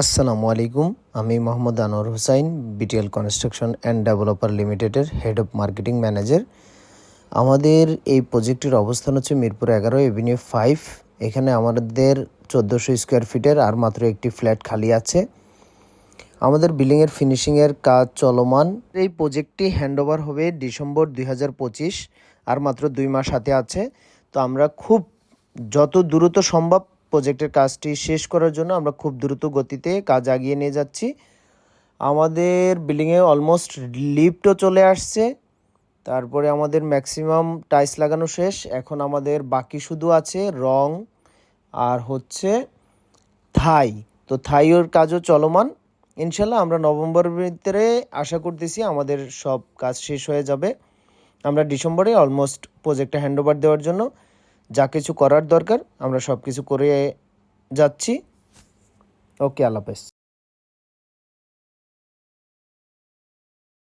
আসসালামু আলাইকুম। আমি Mohammad Anwar Hossain, BTL construction and developer লিমিটেডের হেড অফ মার্কেটিং ম্যানেজার। আমাদের এই প্রজেক্টের অবস্থান হচ্ছে মিরপুর 11 এভিনিউ 5। এখানে আমাদের 1400 স্কোয়ার ফিটের আর মাত্র একটি ফ্ল্যাট খালি আছে। আমাদের বিল্ডিংয়ের ফিনিশিংয়ের কাজ চলমান। এই প্রজেক্টটি হ্যান্ডওভার হবে ডিসেম্বর 2025, আর মাত্র 2 মাস হাতে আছে। তো আমরা খুব যত দ্রুত সম্ভব প্রজেক্টের কাজটি শেষ করার জন্য আমরা খুব দ্রুত গতিতে কাজ এগিয়ে নিয়ে যাচ্ছি। আমাদের বিল্ডিংয়ে অলমোস্ট লিফটও চলে আসছে। তারপরে আমাদের ম্যাক্সিমাম টাইলস লাগানো শেষ। এখন আমাদের বাকি শুধু আছে রং আর হচ্ছে থাই। তো থাইয়ের কাজও চলমান। ইনশাল্লাহ আমরা নভেম্বরের ভিতরে আশা করতেছি আমাদের সব কাজ শেষ হয়ে যাবে। আমরা ডিসেম্বরে অলমোস্ট প্রজেক্টটা হ্যান্ডওভার দেওয়ার জন্য যা কিছু করার দরকার আমরা সব কিছু করে যাচ্ছি। ওকে, আল্লাহ হাফেজ।